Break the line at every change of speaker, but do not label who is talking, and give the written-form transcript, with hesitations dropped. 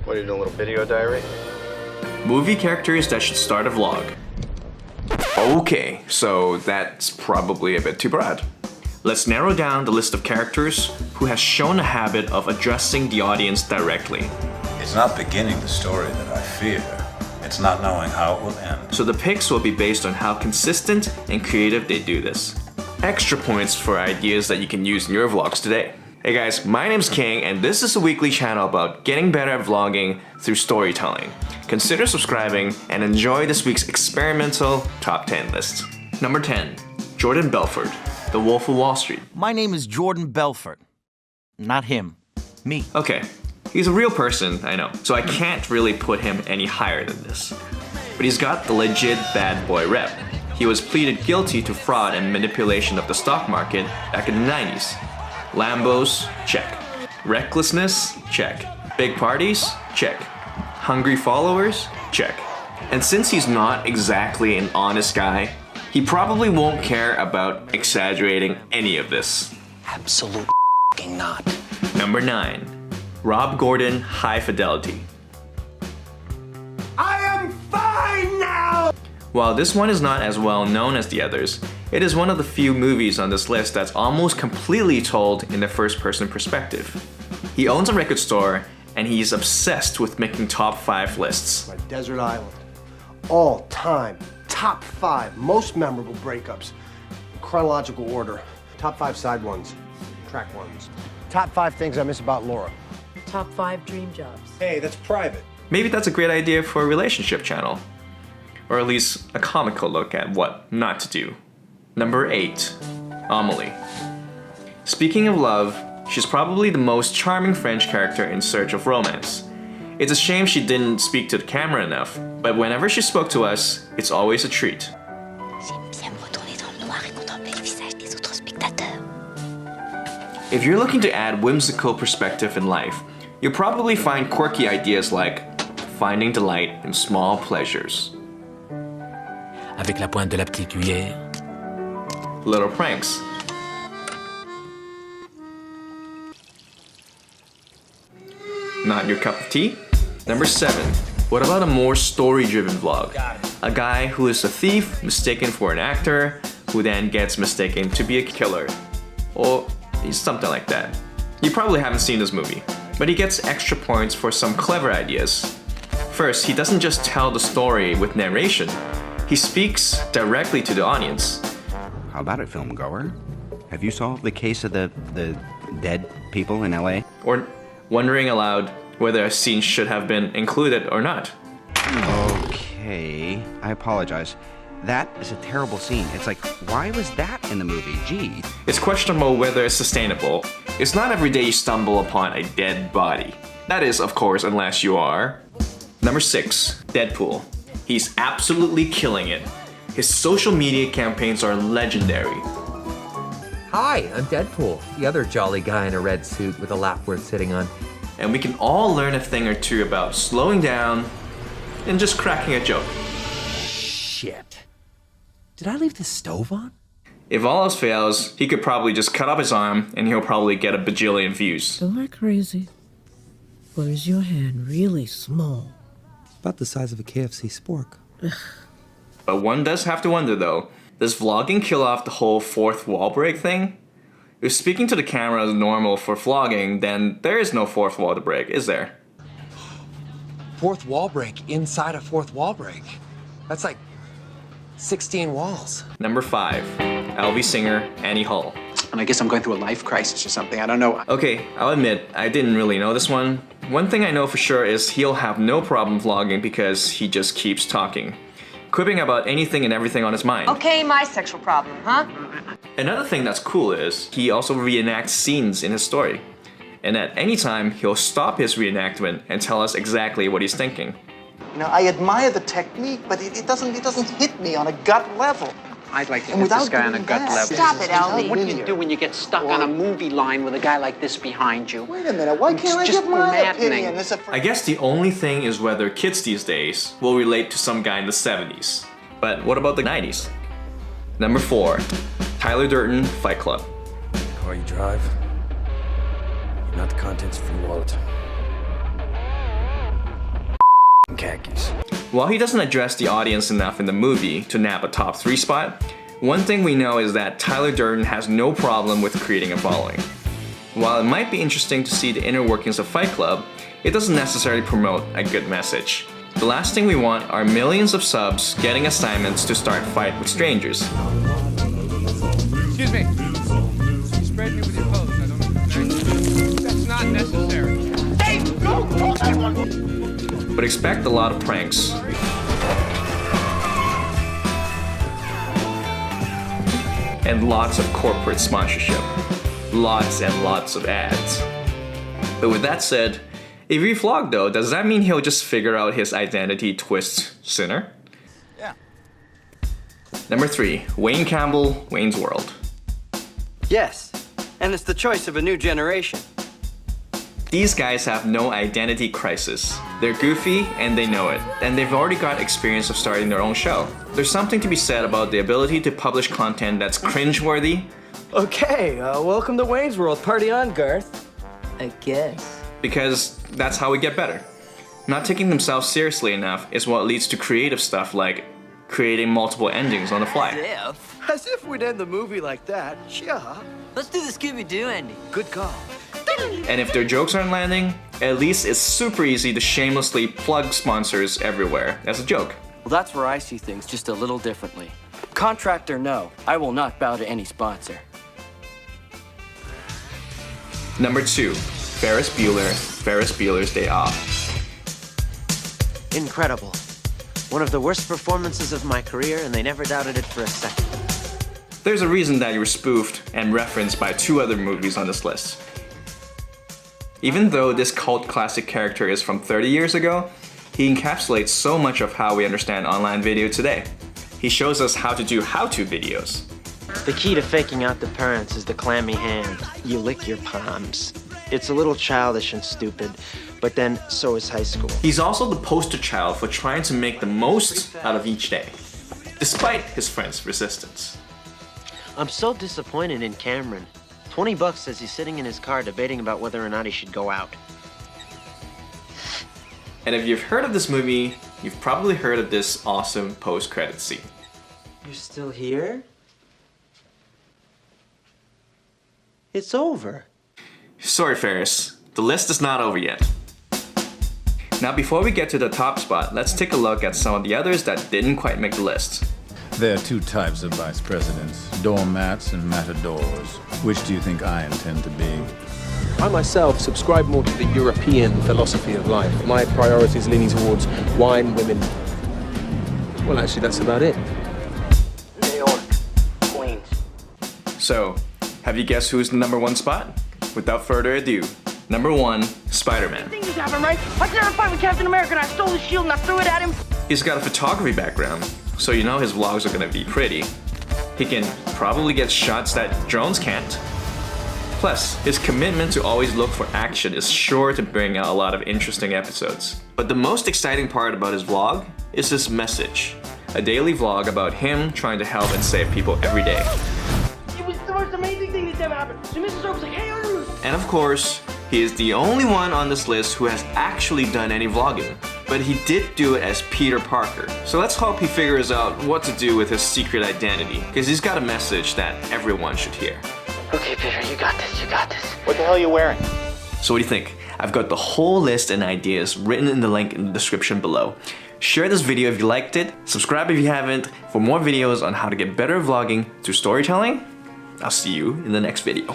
What are you doing, a little video diary?
Movie characters that should start a vlog. Okay, so that's probably a bit too broad. Let's narrow down the list of characters who has shown a habit of addressing the audience directly.
It's not beginning the story that I fear. It's not knowing how it will end.
So the picks will be based on how consistent and creative they do this. Extra points for ideas that you can use in your vlogs today. Hey guys, my name's King and this is a weekly channel about getting better at vlogging through storytelling. Consider subscribing and enjoy this week's experimental top 10 list. Number 10, Jordan Belfort, The Wolf of Wall Street.
My name is Jordan Belfort. Not him. Me.
Okay, he's a real person, I know, so I can't really put him any higher than this. But he's got the legit bad boy rep. He was pleaded guilty to fraud and manipulation of the stock market back in the 90s. Lambos, check. Recklessness, check. Big parties, check. Hungry followers, check. And since he's not exactly an honest guy, he probably won't care about exaggerating any of this.
Absolutely not.
Number 9, Rob Gordon, High Fidelity.
I am fine now!
While this one is not as well known as the others, it is one of the few movies on this list that's almost completely told in the first-person perspective. He owns a record store, and he's obsessed with making top 5 lists.
My desert island. All time. Top 5 most memorable breakups. Chronological order. Top 5 side ones. Track ones. Top 5 things I miss about Laura.
Top 5 dream jobs.
Hey, that's private.
Maybe that's a great idea for a relationship channel. Or at least a comical look at what not to do. Number 8, Amelie. Speaking of love, she's probably the most charming French character in Search of Romance. It's a shame she didn't speak to the camera enough, but whenever she spoke to us, it's always a treat. If you're looking to add whimsical perspective in life, you'll probably find quirky ideas like finding delight in small pleasures.
Avec la pointe de la petite cuillère.
Little pranks. Not your cup of tea? Number 7. What about a more story-driven vlog? A guy who is a thief mistaken for an actor, who then gets mistaken to be a killer. Or something like that. You probably haven't seen this movie, but he gets extra points for some clever ideas. First, he doesn't just tell the story with narration. He speaks directly to the audience.
How about it, film goer? Have you solved the case of the dead people in LA?
Or wondering aloud whether a scene should have been included or not.
Okay, I apologize. That is a terrible scene. It's like, why was that in the movie? Gee.
It's questionable whether it's sustainable. It's not every day you stumble upon a dead body. That is, of course, unless you are... Number 6, Deadpool. He's absolutely killing it. His social media campaigns are legendary.
Hi, I'm Deadpool, the other jolly guy in a red suit with a lap worth sitting on.
And we can all learn a thing or two about slowing down and just cracking a joke.
Shit. Did I leave the stove on?
If all else fails, he could probably just cut off his arm and he'll probably get a bajillion views.
Am I crazy? Or is your hand really small?
About the size of a KFC spork.
But one does have to wonder though, does vlogging kill off the whole fourth wall break thing? If speaking to the camera is normal for vlogging, then there is no fourth wall to break, is there?
Fourth wall break inside a fourth wall break. That's like 16 walls.
Number 5, LV singer Annie Hall.
And I guess I'm going through a life crisis or something, I don't know.
Okay, I'll admit, I didn't really know this one. One thing I know for sure is he'll have no problem vlogging because he just keeps talking, quipping about anything and everything on his mind.
Okay, my sexual problem, huh?
Another thing that's cool is he also reenacts scenes in his story. And at any time, he'll stop his reenactment and tell us exactly what he's thinking.
You know, I admire the technique, but it doesn't hit me on a gut level. I'd like to hit this guy on a gut level.
Stop it, Albie.
What do you do when you get stuck on a movie line with a guy like this behind you?
Wait a minute, why can't I give my opinion?
I guess the only thing is whether kids these days will relate to some guy in the 70s. But what about the 90s? Number 4, Tyler Durden, Fight Club.
Car you drive, not the contents of your wallet.
While he doesn't address the audience enough in the movie to nab a top 3 spot, one thing we know is that Tyler Durden has no problem with creating a following. While it might be interesting to see the inner workings of Fight Club, it doesn't necessarily promote a good message. The last thing we want are millions of subs getting assignments to start fight with strangers.
Excuse me. You sprayed me with your pose. I don't. That's not necessary. Hey, go!
But expect a lot of pranks. And lots of corporate sponsorship. Lots and lots of ads. But with that said, if he vlogged though, does that mean he'll just figure out his identity twist sooner?
Yeah.
Number 3, Wayne Campbell, Wayne's World.
Yes, and it's the choice of a new generation.
These guys have no identity crisis. They're goofy and they know it, and they've already got experience of starting their own show. There's something to be said about the ability to publish content that's cringeworthy.
Okay, welcome to Wayne's World. Party on, Garth. I guess.
Because that's how we get better. Not taking themselves seriously enough is what leads to creative stuff like creating multiple endings on the fly.
As if we'd end the movie like that. Yeah. Let's do the Scooby-Doo ending. Good call.
And if their jokes aren't landing, at least it's super easy to shamelessly plug sponsors everywhere as a joke.
Well, that's where I see things just a little differently. Contract or no, I will not bow to any sponsor.
Number 2, Ferris Bueller, Ferris Bueller's Day Off.
Incredible. One of the worst performances of my career, and they never doubted it for a second.
There's a reason that you were spoofed and referenced by 2 other movies on this list. Even though this cult classic character is from 30 years ago, he encapsulates so much of how we understand online video today. He shows us how to do how-to videos.
The key to faking out the parents is the clammy hand. You lick your palms. It's a little childish and stupid, but then so is high school.
He's also the poster child for trying to make the most out of each day, despite his friends' resistance.
I'm so disappointed in Cameron. $20 says he's sitting in his car debating about whether or not he should go out.
And if you've heard of this movie, you've probably heard of this awesome post-credit scene.
You're still here? It's over.
Sorry, Ferris. The list is not over yet. Now, before we get to the top spot, let's take a look at some of the others that didn't quite make the list.
There are 2 types of vice presidents, doormats and matadors. Which do you think I intend to be?
I myself subscribe more to the European philosophy of life. My priorities leaning towards wine, women. Well, actually, that's about it.
New York, Queens.
So, have you guessed who's the number 1 spot? Without further ado, number 1, SpiderMan.
Things happen, right? I was never fight with Captain America and I stole his shield and I threw it at him.
He's got a photography background, so you know his vlogs are gonna be pretty. He can probably get shots that drones can't. Plus, his commitment to always look for action is sure to bring out a lot of interesting episodes. But the most exciting part about his vlog is his message. A daily vlog about him trying to help and save people every day.
It was the most amazing thing that's ever happened. So Mrs. Earp was like, hey, Arnold.
And of course, he is the only one on this list who has actually done any vlogging. But he did do it as Peter Parker. So let's hope he figures out what to do with his secret identity, because he's got a message that everyone should hear.
Okay, Peter, you got this, you got this.
What the hell are you wearing?
So what do you think? I've got the whole list and ideas written in the link in the description below. Share this video if you liked it, subscribe if you haven't, for more videos on how to get better at vlogging through storytelling. I'll see you in the next video.